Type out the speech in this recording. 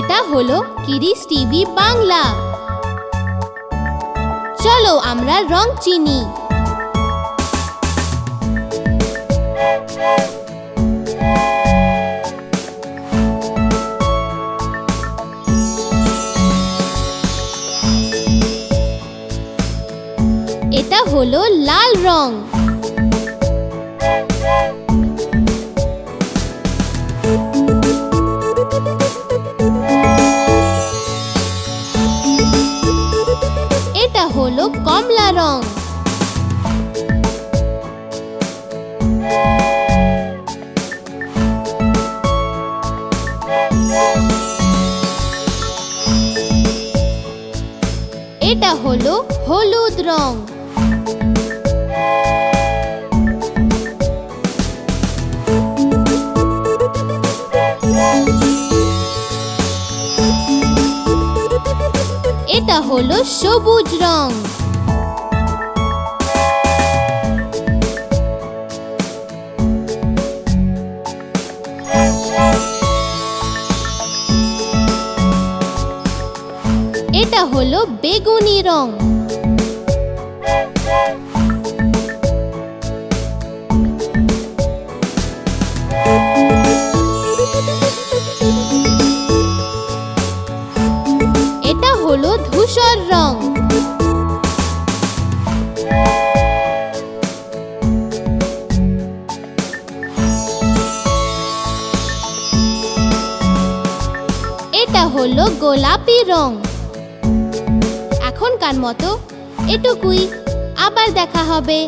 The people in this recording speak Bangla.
এটা হলো কিরিস টিভি বাংলা। চলো আমরা রং চিনি। এটা হলো লাল রং। এটা হলো কমলা রং। এটা হলো হলুদ রং। এটা হলো সবুজ রং। এটা হলো বেগুনি রং। এটা হলো ধূসর রং। এটা হলো গোলাপি রং। এখনকার মতো এটুকুই, আবার দেখা হবে।